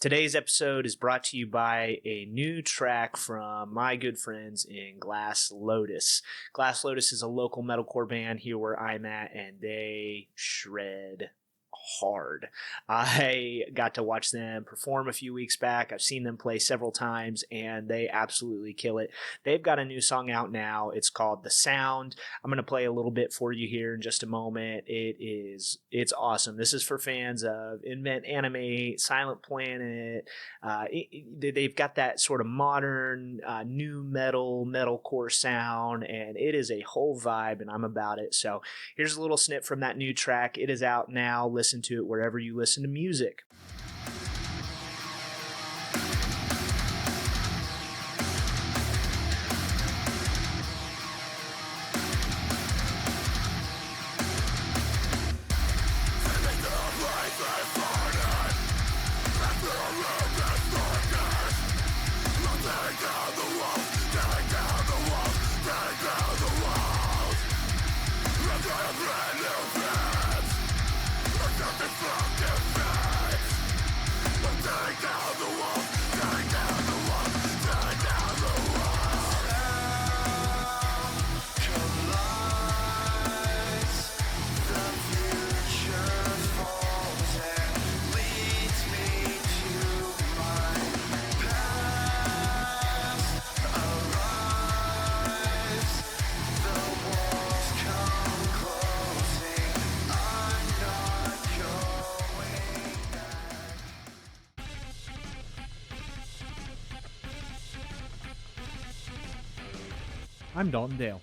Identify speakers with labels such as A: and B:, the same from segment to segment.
A: Today's episode is brought to you by a new track from my good friends in Glass Lotus. Glass Lotus is a local metalcore band here where I'm at, and they shred hard. I got to watch them perform a few weeks back. I've seen them play several times, and they absolutely kill it. They've got a new song out now. It's called The Sound. I'm going to play a little bit for you here in just a moment. It's awesome. This is for fans of Invent Anime, Silent Planet. They've got that sort of modern new metalcore sound, and it is a whole vibe, and I'm about it. So here's a little snip from that new track. It is out now. Listen to it wherever you listen to music.
B: I'm Dalton Dale,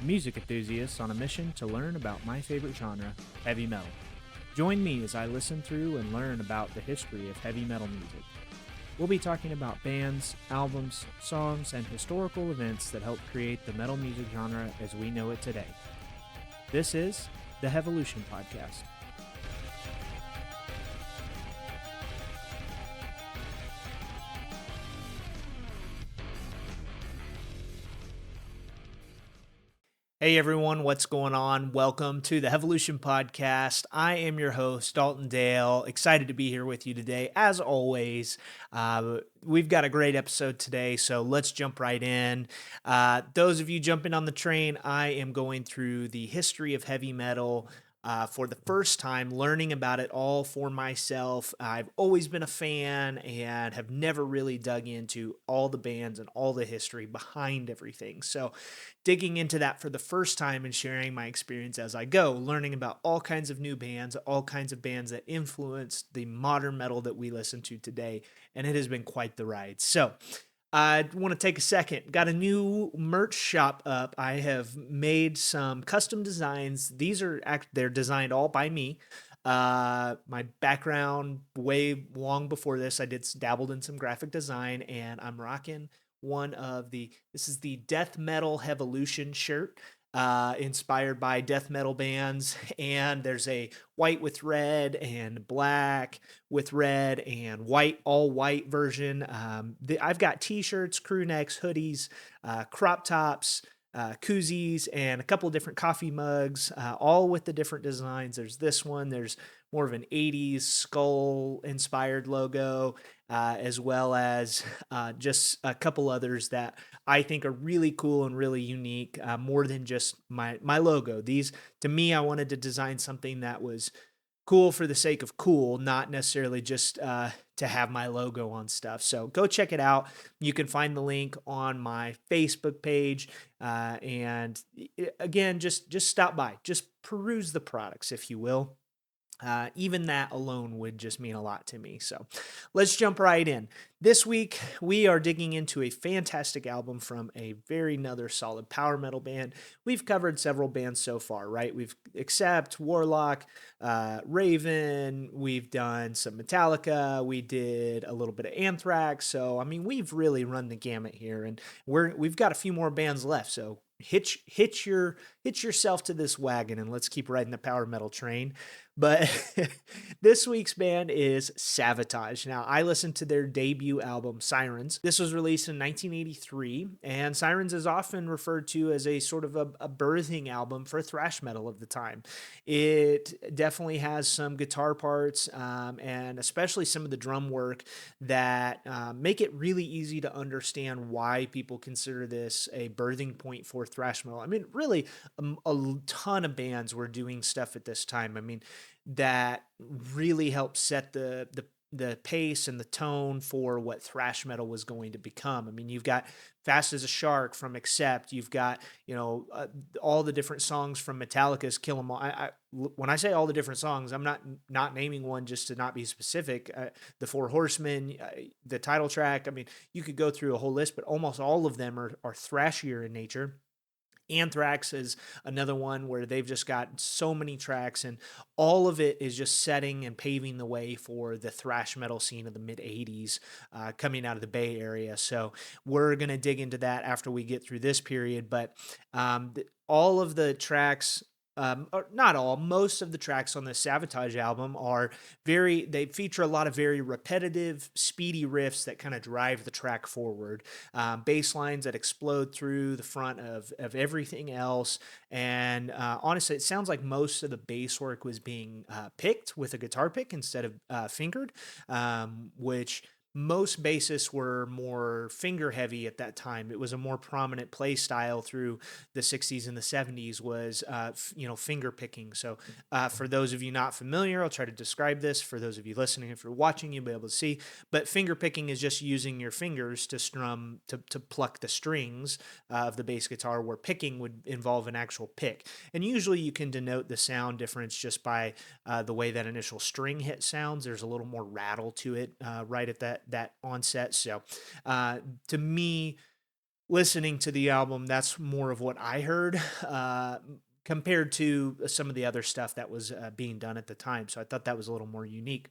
B: a music enthusiast on a mission to learn about my favorite genre, heavy metal. Join me as I listen through and learn about the history of heavy metal music. We'll be talking about bands, albums, songs, and historical events that helped create the metal music genre as we know it today. This is the Hevolution Podcast.
A: Hey everyone, what's going on? Welcome to the Hevolution Podcast. I am your host, Dalton Dale. Excited to be here with you today. As always, we've got a great episode today, so let's jump right in. Those of you jumping on the train, I am going through the history of heavy metal for the first time, learning about it all for myself. I've always been a fan and have never really dug into all the bands and all the history behind everything. So digging into that for the first time and sharing my experience as I go, learning about all kinds of new bands, all kinds of bands that influenced the modern metal that we listen to today. And it has been quite the ride. So I want to take a second. Got a new merch shop up. I have made some custom designs. They're designed all by me. My background way long before this, I dabbled in some graphic design, and I'm rocking this is the Death Metal Hevolution shirt. Inspired by death metal bands, and there's a white with red and black with red and white, all white version. I've got t-shirts, crew necks, hoodies, crop tops, koozies, and a couple of different coffee mugs, all with the different designs. There's this one, there's more of an 80s skull inspired logo, as well as just a couple others that I think are really cool and really unique, more than just my logo. These, to me, I wanted to design something that was cool for the sake of cool, not necessarily just to have my logo on stuff. So go check it out. You can find the link on my Facebook page. And again, just stop by, just peruse the products, if you will. Even that alone would just mean a lot to me. So let's jump right in. This week, we are digging into a fantastic album from a very another solid power metal band. We've covered several bands so far, right? We've Accept, Warlock, Raven. We've done some Metallica. We did a little bit of Anthrax. So, I mean, we've really run the gamut here, and we've got a few more bands left. So hitch your hitch yourself to this wagon and let's keep riding the power metal train. But this week's band is Savatage. Now, I listened to their debut album, Sirens. This was released in 1983, and Sirens is often referred to as a sort of a birthing album for thrash metal of the time. It definitely has some guitar parts, and especially some of the drum work that make it really easy to understand why people consider this a birthing point for thrash metal. I mean, really, a ton of bands were doing stuff at this time. I mean, that really helped set the pace and the tone for what thrash metal was going to become. I mean, you've got Fast as a Shark from Accept. You've got, all the different songs from Metallica's Kill 'Em All. When I say all the different songs, I'm not naming one just to not be specific. The Four Horsemen, the title track. I mean, you could go through a whole list, but almost all of them are thrashier in nature. Anthrax is another one where they've just got so many tracks, and all of it is just setting and paving the way for the thrash metal scene of the mid 80s coming out of the Bay Area. So we're going to dig into that after we get through this period. But all of the tracks, or not all, most of the tracks on the Savatage album they feature a lot of very repetitive, speedy riffs that kind of drive the track forward, bass lines that explode through the front of everything else. And honestly, it sounds like most of the bass work was being picked with a guitar pick instead of fingered, which most bassists were more finger heavy at that time. It was a more prominent play style through the 60s and the 70s was, finger picking. So for those of you not familiar, I'll try to describe this. For those of you listening, if you're watching, you'll be able to see. But finger picking is just using your fingers to strum, to pluck the strings of the bass guitar, where picking would involve an actual pick. And usually you can denote the sound difference just by the way that initial string hit sounds. There's a little more rattle to it right at that onset. So to me, listening to the album, that's more of what I heard compared to some of the other stuff that was being done at the time. So I thought that was a little more unique.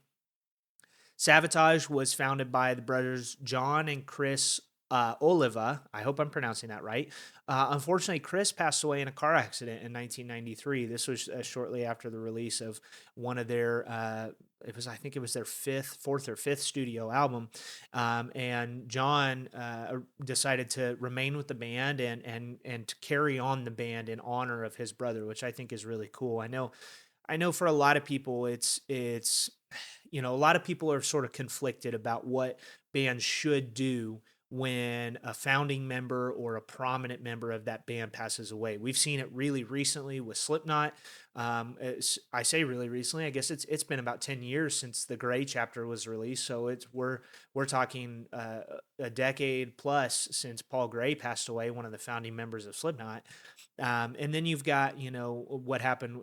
A: Savatage was founded by the brothers John and Chris Oliva. I hope I'm pronouncing that right. Unfortunately, Chris passed away in a car accident in 1993. This was shortly after the release of one of their, I think it was their fourth or fifth studio album. And John decided to remain with the band and to carry on the band in honor of his brother, which I think is really cool. I know for a lot of people, it's a lot of people are sort of conflicted about what bands should do when a founding member or a prominent member of that band passes away. We've seen it really recently with Slipknot. I say really recently. I guess it's been about 10 years since the Gray chapter was released. So we're talking a decade plus since Paul Gray passed away, one of the founding members of Slipknot. And then you've got, what happened.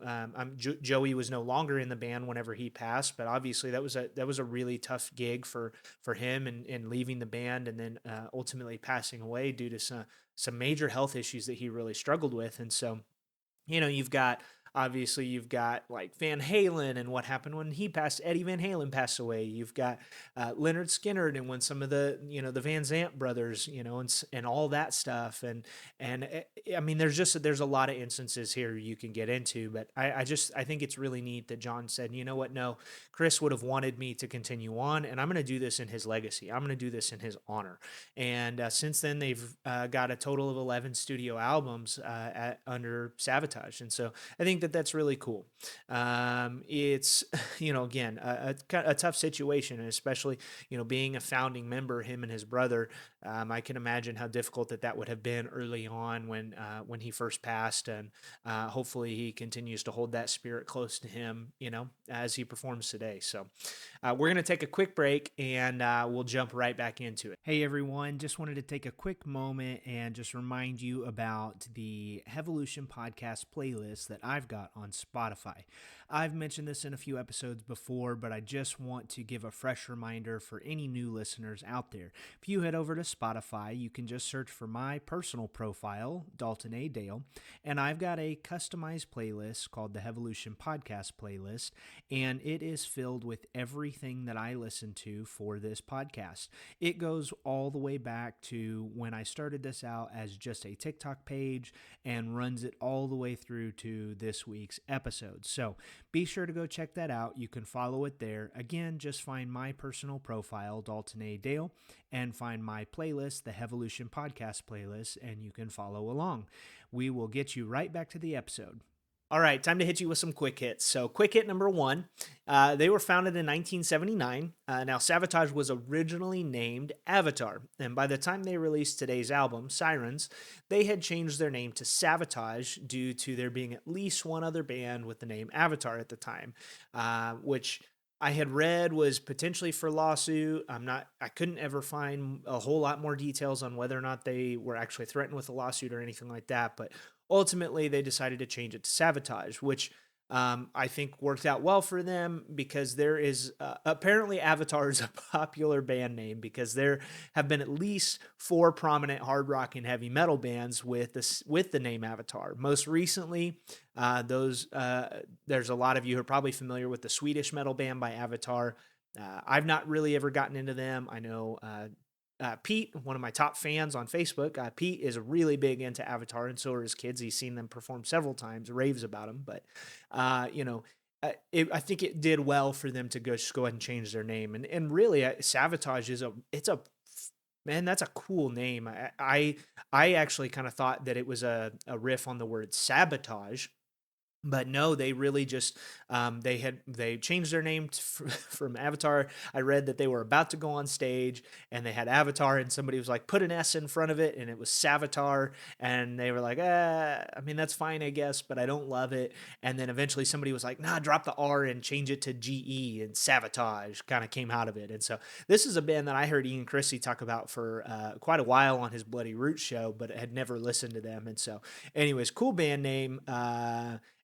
A: Joey was no longer in the band whenever he passed, but obviously that was a really tough gig for him and leaving the band, and then ultimately passing away due to some major health issues that he really struggled with. And so, you've got like Van Halen and what happened when Eddie Van Halen passed away. You've got Leonard Skinner and when some of the Van Zant brothers, and all that stuff. I mean, there's a lot of instances here you can get into, but I think it's really neat that John said, you know what? No, Chris would have wanted me to continue on, and I'm going to do this in his legacy. I'm going to do this in his honor. And since then, they've got a total of 11 studio albums under Savatage. And so I think that's really cool. It's, again, a tough situation, and especially, being a founding member, him and his brother. I can imagine how difficult that would have been early on when he first passed, and hopefully he continues to hold that spirit close to him, as he performs today. So we're going to take a quick break, and we'll jump right back into it. Hey everyone, just wanted to take a quick moment and just remind you about the Hevolution podcast playlist that I've got on Spotify. I've mentioned this in a few episodes before, but I just want to give a fresh reminder for any new listeners out there. If you head over to Spotify, you can just search for my personal profile, Dalton A. Dale, and I've got a customized playlist called the Hevolution Podcast Playlist, and it is filled with everything that I listen to for this podcast. It goes all the way back to when I started this out as just a TikTok page and runs it all the way through to this week's episode. So be sure to go check that out. You can follow it there. Again, just find my personal profile, Dalton A. Dale, and find my playlist, the Hevolution Podcast Playlist, and you can follow along. We will get you right back to the episode. All right, time to hit you with some quick hits. So, quick hit number one, they were founded in 1979. Now, Savatage was originally named Avatar, and by the time they released today's album, Sirens, they had changed their name to Savatage due to there being at least one other band with the name Avatar at the time, which I had read was potentially for lawsuit. I couldn't ever find a whole lot more details on whether or not they were actually threatened with a lawsuit or anything like that, but ultimately they decided to change it to Savatage, which I think worked out well for them because there is apparently Avatar is a popular band name because there have been at least four prominent hard rock and heavy metal bands with the name Avatar. Most recently, there's a lot of you who are probably familiar with the Swedish metal band by Avatar. I've not really ever gotten into them. I know Pete, one of my top fans on Facebook, Pete is really big into Avatar, and so are his kids. He's seen them perform several times, raves about them. But I think it did well for them to just go ahead and change their name. And really, Savatage it's a man. That's a cool name. I actually kind of thought that it was a riff on the word sabotage. But no, they really just they changed their name from Avatar. I read that they were about to go on stage and they had Avatar, and somebody was like, put an S in front of it, and it was Savatar, and they were like, I mean that's fine, I guess, but I don't love it. And then eventually somebody was like, nah, drop the R and change it to GE, and Savatage kind of came out of it. And so this is a band that I heard Ian Christie talk about for quite a while on his Bloody Root show, but had never listened to them. And so, anyways, cool band name.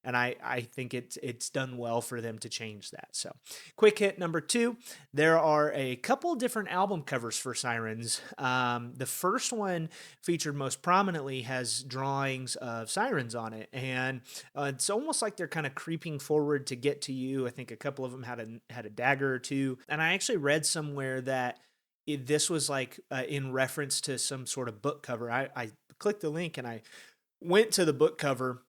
A: And I think it's done well for them to change that. So, quick hit number two, there are a couple different album covers for Sirens. The first one featured most prominently has drawings of sirens on it, and it's almost like they're kind of creeping forward to get to you. I think a couple of them had a dagger or two, and I actually read somewhere that this was like in reference to some sort of book cover. I clicked the link and I went to the book cover.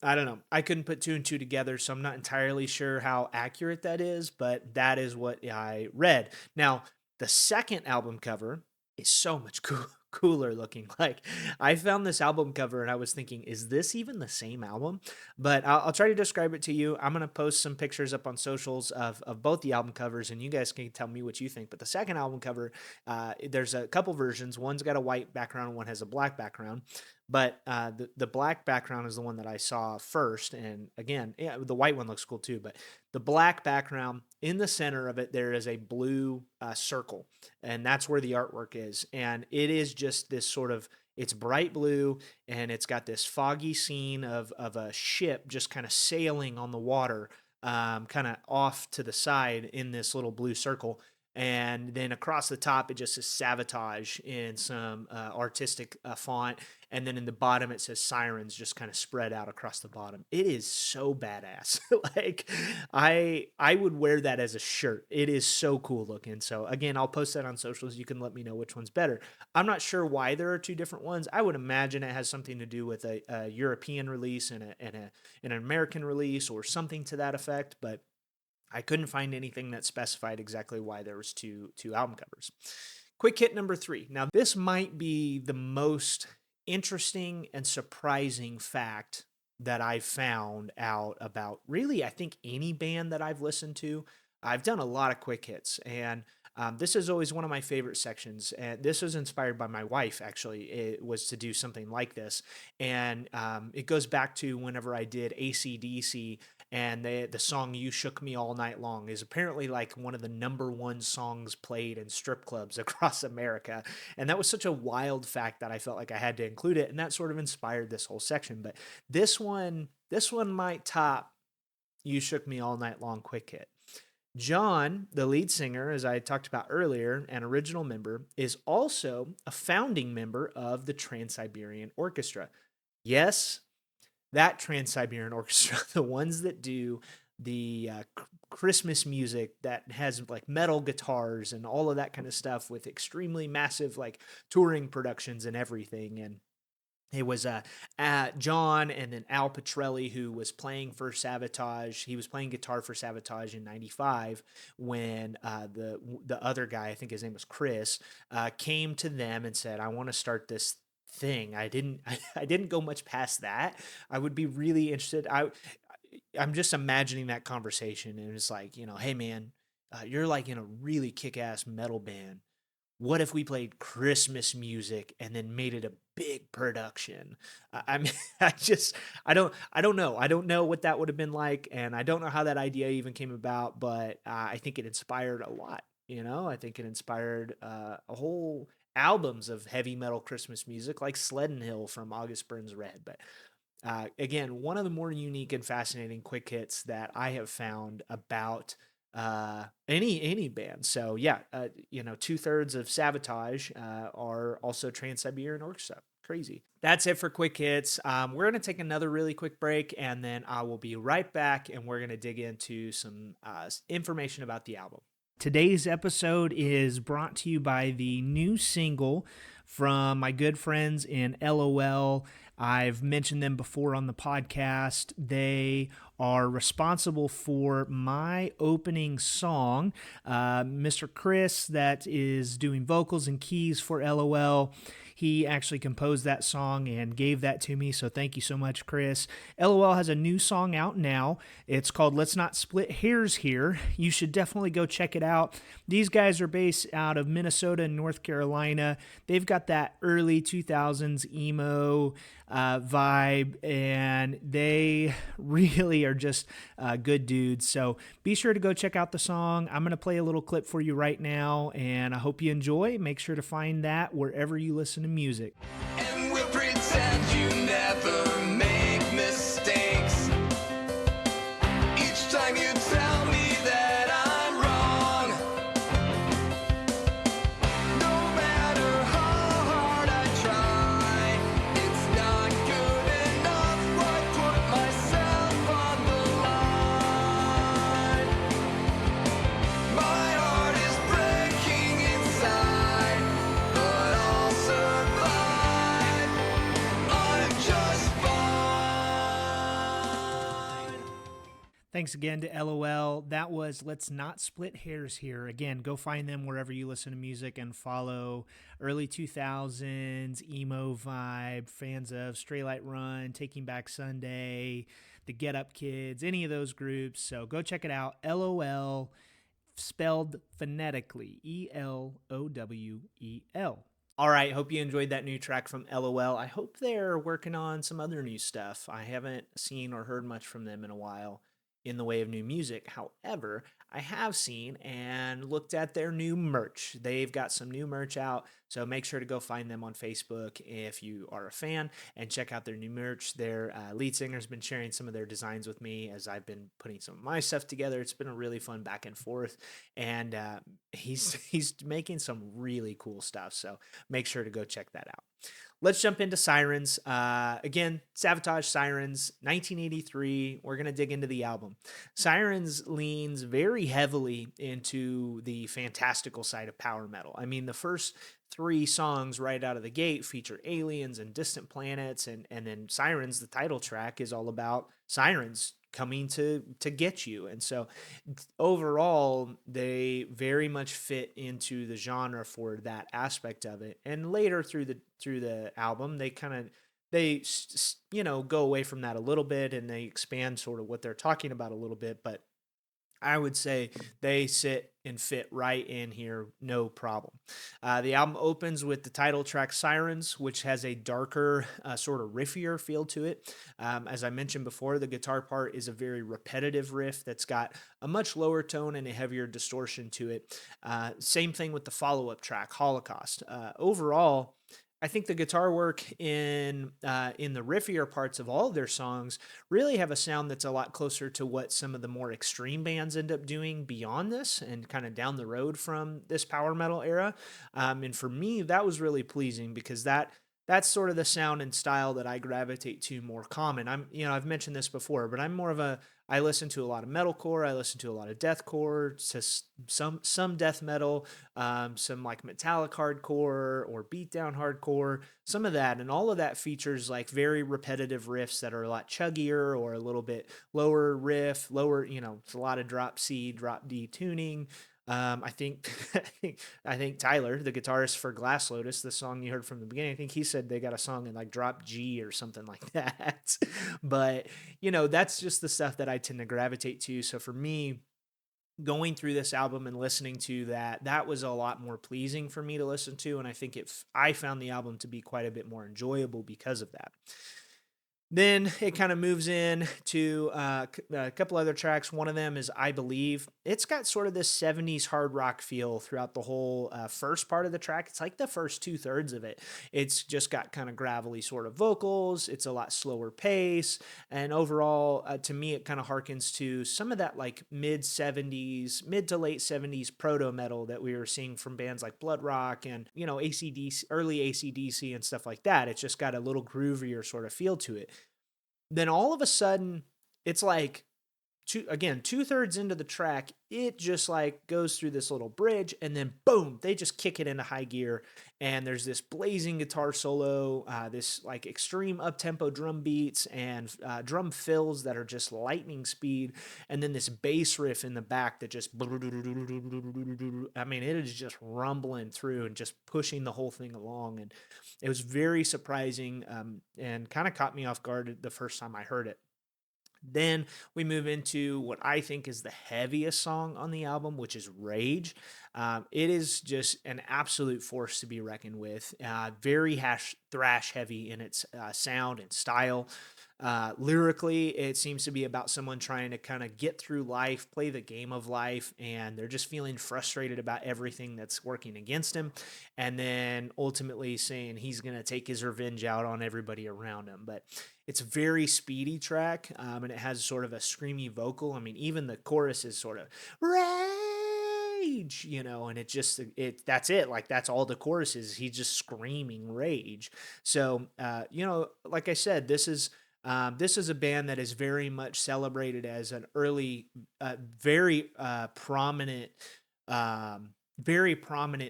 A: I don't know. I couldn't put two and two together, so I'm not entirely sure how accurate that is, but that is what I read. Now, the second album cover is so much cooler looking. Like, I found this album cover and I was thinking, is this even the same album? But I'll try to describe it to you. I'm going to post some pictures up on socials of both the album covers, and you guys can tell me what you think. But the second album cover, there's a couple versions. One's got a white background, one has a black background. But the black background is the one that I saw first. And again, yeah, the white one looks cool too. But the black background, in the center of it, there is a blue circle. And that's where the artwork is. And it is just this sort of, it's bright blue, and it's got this foggy scene of a ship just kind of sailing on the water, kind of off to the side in this little blue circle. And then across the top, it just says Savatage in some artistic font. And then in the bottom, it says Sirens just kind of spread out across the bottom. It is so badass. Like, I would wear that as a shirt. It is so cool looking. So again, I'll post that on socials. You can let me know which one's better. I'm not sure why there are two different ones. I would imagine it has something to do with a European release and an American release or something to that effect. But I couldn't find anything that specified exactly why there was two album covers. Quick hit number three. Now, this might be the most interesting and surprising fact that I've found out about really, I think, any band that I've listened to. I've done a lot of quick hits, and this is always one of my favorite sections. And this was inspired by my wife, actually. It was to do something like this. And it goes back to whenever I did AC/DC, and the song "You Shook Me All Night Long" is apparently like one of the number one songs played in strip clubs across America. And that was such a wild fact that I felt like I had to include it, and that sort of inspired this whole section. But this one might top You Shook Me All Night Long quick hit. John, the lead singer, as I talked about earlier, an original member, is also a founding member of the Trans Siberian Orchestra. Yes, that Trans Siberian Orchestra, the ones that do the Christmas music that has like metal guitars and all of that kind of stuff with extremely massive like touring productions and everything. And it was John and then Al Petrelli, who was playing for Savatage. He was playing guitar for Savatage in '95 when the other guy, I think his name was Chris, came to them and said, "I want to start this thing." I didn't go much past that. I would be really interested. I'm just imagining that conversation, and it's like, hey man, you're like in a really kick ass metal band. What if we played Christmas music and then made it a big production? I mean, I don't know. I don't know what that would have been like, and I don't know how that idea even came about. But I think it inspired a lot. I think it inspired a whole albums of heavy metal Christmas music, like Sleddon Hill from August Burns Red. But again, one of the more unique and fascinating quick hits that I have found about any band. So yeah, 2/3 of Savatage are also Trans Siberian Orchestra. Crazy. That's it for quick hits. We're gonna take another really quick break, and then I will be right back, and we're gonna dig into some information about the album. Today's episode is brought to you by the new single from my good friends in LOL. I've mentioned them before on the podcast. They are responsible for my opening song. Mr. Chris, that is doing vocals and keys for LOL, he actually composed that song and gave that to me, so thank you so much, Chris. LOL has a new song out now. It's called Let's Not Split Hairs Here. You should definitely go check it out. These guys are based out of Minnesota and North Carolina. They've got that early 2000s emo vibe, and they really are just good dudes. So be sure to go check out the song. I'm going to play a little clip for you right now, and I hope you enjoy. Make sure to find that wherever you listen to music.
C: And we'll pretend you never make mistakes. Each time you tell me that I'm wrong, no matter how hard I try, it's not good enough. I put myself on the line. My heart is breaking inside, but I'll survive. I'm just fine.
A: Thanks again to LOL. That was Let's Not Split Hairs Here. Again, go find them wherever you listen to music and follow early 2000s emo vibe, fans of Stray Light Run, Taking Back Sunday, the Get Up Kids, any of those groups. So go check it out. LOL, spelled phonetically, ELOWEL. All right, hope you enjoyed that new track from LOL. I hope they're working on some other new stuff. I haven't seen or heard much from them in a while in the way of new music. However, I have seen and looked at their new merch. They've got some new merch out, so make sure to go find them on Facebook if you are a fan and check out their new merch. Their lead singer's been sharing some of their designs with me as I've been putting some of my stuff together. It's been a really fun back and forth, and he's making some really cool stuff. So make sure to go check that out. Let's jump into Sirens. Again, Savatage, Sirens, 1983. We're going to dig into the album. Sirens leans very heavily into the fantastical side of power metal. I mean, the first 3 songs right out of the gate feature aliens and distant planets, and then Sirens, the title track, is all about sirens coming to get you. And so overall, they very much fit into the genre for that aspect of it. And later through the album, they kind of go away from that a little bit, and they expand sort of what they're talking about a little bit. But I would say they sit and fit right in here, no problem. The album opens with the title track Sirens, which has a darker, sort of riffier feel to it. As I mentioned before, the guitar part is a very repetitive riff that's got a much lower tone and a heavier distortion to it. Same thing with the follow-up track, Holocaust. Overall, I think the guitar work in the riffier parts of all of their songs really have a sound that's a lot closer to what some of the more extreme bands end up doing beyond this and kind of down the road from this power metal era. And for me, that was really pleasing because that's sort of the sound and style that I gravitate to more common. I've mentioned this before, but I listen to a lot of metalcore. I listen to a lot of deathcore, some death metal, some like metallic hardcore or beatdown hardcore, some of that, and all of that features like very repetitive riffs that are a lot chuggier or a little bit lower riff, lower. It's a lot of drop C, drop D tuning. I think I think Tyler, the guitarist for Glass Lotus, the song you heard from the beginning, I think he said they got a song in like drop G or something like that. But that's just the stuff that I tend to gravitate to. So for me, going through this album and listening to that was a lot more pleasing for me to listen to, and I think I found the album to be quite a bit more enjoyable because of that. Then it kind of moves in to a couple other tracks. One of them is I Believe. It's got sort of this 70s hard rock feel throughout the whole first part of the track. It's like the first two-thirds of it. It's just got kind of gravelly sort of vocals. It's a lot slower pace. And overall, to me, it kind of harkens to some of that like mid to late 70s proto metal that we were seeing from bands like Blood Rock and, ACDC, early ACDC and stuff like that. It's just got a little groovier sort of feel to it. Then all of a sudden, it's like two-thirds into the track, it just like goes through this little bridge, and then boom, they just kick it into high gear, and there's this blazing guitar solo, this like extreme up-tempo drum beats and drum fills that are just lightning speed, and then this bass riff in the back that just, I mean, it is just rumbling through and just pushing the whole thing along, and it was very surprising, and kind of caught me off guard the first time I heard it. Then we move into what I think is the heaviest song on the album, which is Rage. It is just an absolute force to be reckoned with. Very thrash heavy in its sound and style. Lyrically, it seems to be about someone trying to kind of get through life, play the game of life, and they're just feeling frustrated about everything that's working against him. And then ultimately saying he's going to take his revenge out on everybody around him. But it's a very speedy track, and it has sort of a screamy vocal. I mean, even the chorus is sort of rage, and that's it. Like that's all the chorus is. He's just screaming rage. So, like I said, this is a band that is very much celebrated as an early, very prominent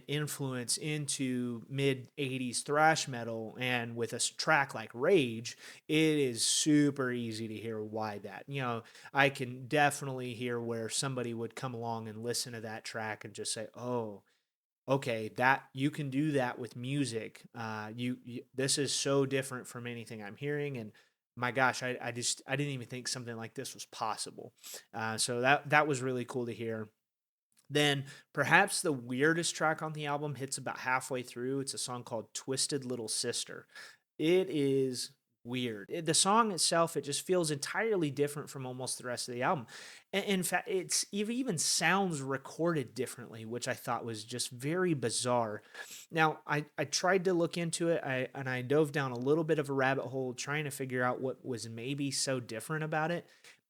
A: influence into mid 80s thrash metal. And with a track like Rage, it is super easy to hear why that. I can definitely hear where somebody would come along and listen to that track and just say, oh, okay, that you can do that with music. This is so different from anything I'm hearing, and my gosh, I didn't even think something like this was possible. So that was really cool to hear. Then perhaps the weirdest track on the album hits about halfway through. It's a song called Twisted Little Sister. It is weird. The song itself, it just feels entirely different from almost the rest of the album. In fact, it even sounds recorded differently, which I thought was just very bizarre. Now, I tried to look into it, and I dove down a little bit of a rabbit hole trying to figure out what was maybe so different about it.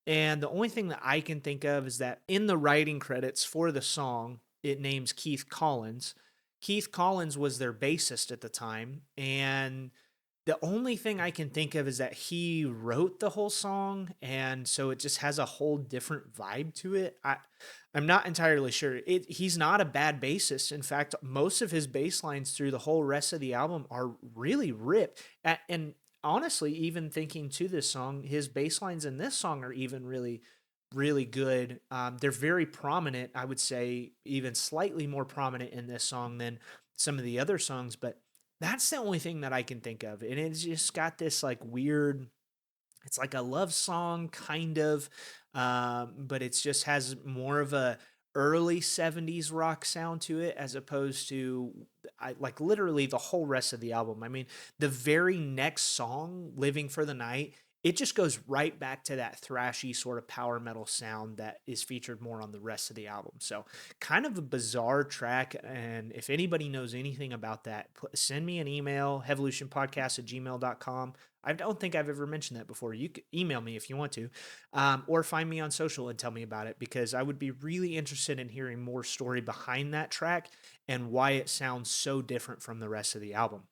A: And the only thing that I can think of is that in the writing credits for the song, it names Keith Collins. Keith Collins was their bassist at the time, and the only thing I can think of is that he wrote the whole song, and so it just has a whole different vibe to it. I'm not entirely sure. He's not a bad bassist. In fact, most of his bass lines through the whole rest of the album are really ripped. And honestly, even thinking to this song, his bass lines in this song are even really, really good. They're very prominent, I would say, even slightly more prominent in this song than some of the other songs, but that's the only thing that I can think of. And it's just got this like weird, it's like a love song kind of, but it's just has more of a early 70s rock sound to it as opposed to like literally the whole rest of the album. I mean, the very next song, Living for the Night, it just goes right back to that thrashy sort of power metal sound that is featured more on the rest of the album. So, kind of a bizarre track. And if anybody knows anything about that, send me an email, hevolutionpodcast@gmail.com. I don't think I've ever mentioned that before. You can email me if you want to, or find me on social and tell me about it, because I would be really interested in hearing more story behind that track and why it sounds so different from the rest of the album.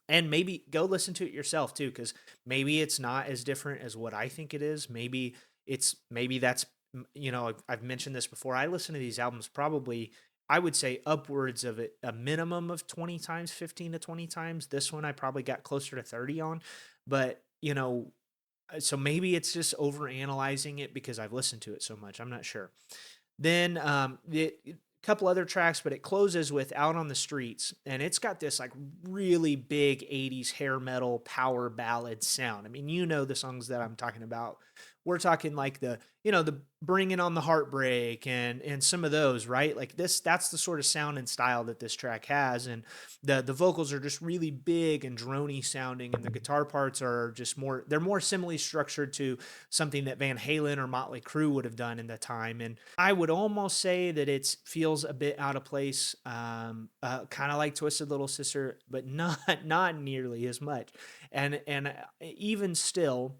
A: And maybe go listen to it yourself too, because maybe it's not as different as what I think it is. Maybe that's I've mentioned this before. I listen to these albums probably, I would say, upwards of a minimum of 20 times, 15 to 20 times. This one I probably got closer to 30 on, but so maybe it's just over analyzing it because I've listened to it so much. I'm not sure. Then a couple other tracks, but it closes with Out on the Streets, and it's got this like really big 80s hair metal power ballad sound. I mean, the songs that I'm talking about. We're talking like the Bringing on the Heartbreak and some of those, right? Like that's the sort of sound and style that this track has. And the vocals are just really big and drony sounding, and the guitar parts are just they're more similarly structured to something that Van Halen or Motley Crue would have done in the time. And I would almost say that it feels a bit out of place, kind of like Twisted Little Sister, but not nearly as much. And even still,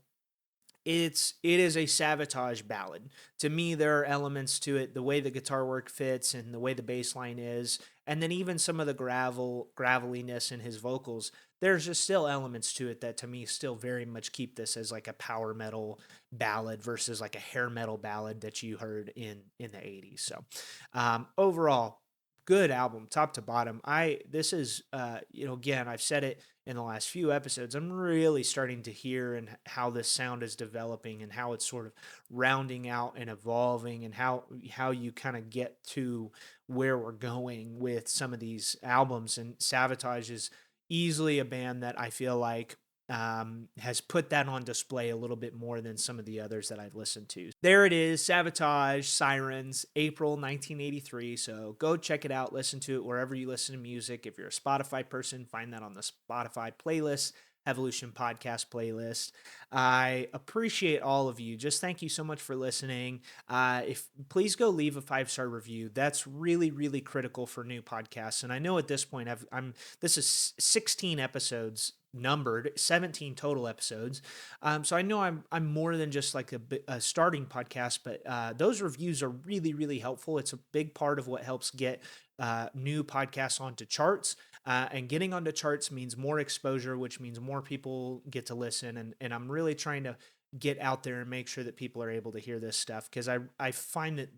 A: it is a Savatage ballad. To me, there are elements to it, the way the guitar work fits and the way the bass line is, and then even some of the graveliness in his vocals. There's just still elements to it that to me still very much keep this as like a power metal ballad versus like a hair metal ballad that you heard in the 80s. So overall, good album top to bottom. I this is again, I've said it in the last few episodes, I'm really starting to hear and how this sound is developing and how it's sort of rounding out and evolving, and how you kind of get to where we're going with some of these albums. And Savatage is easily a band that I feel like has put that on display a little bit more than some of the others that I've listened to. There it is, Savatage, Sirens, April 1983. So go check it out, listen to it wherever you listen to music. If you're a Spotify person, find that on the Spotify playlist, Evolution Podcast playlist. I appreciate all of you. Just thank you so much for listening. If please go leave a 5-star review. That's really, really critical for new podcasts. And I know at this point this is 16 episodes numbered, 17 total episodes. So I know I'm more than just like a starting podcast, but those reviews are really, really helpful. It's a big part of what helps get new podcasts onto charts. And getting onto charts means more exposure, which means more people get to listen. And I'm really trying to get out there and make sure that people are able to hear this stuff, because I find that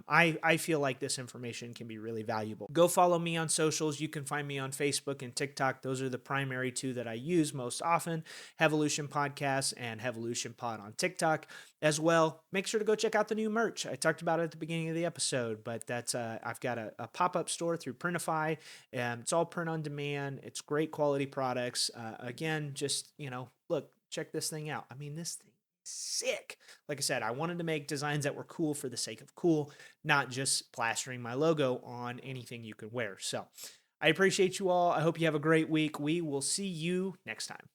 A: I feel like this information can be really valuable. Go follow me on socials. You can find me on Facebook and TikTok. Those are the primary two that I use most often, Hevolution Podcast and Hevolution Pod on TikTok as well. Make sure to go check out the new merch. I talked about it at the beginning of the episode, but that's I've got a pop-up store through Printify. It's all print on demand. It's great quality products. Again, just look, check this thing out. I mean, this thing sick. Like I said, I wanted to make designs that were cool for the sake of cool, not just plastering my logo on anything you could wear. So I appreciate you all. I hope you have a great week. We will see you next time.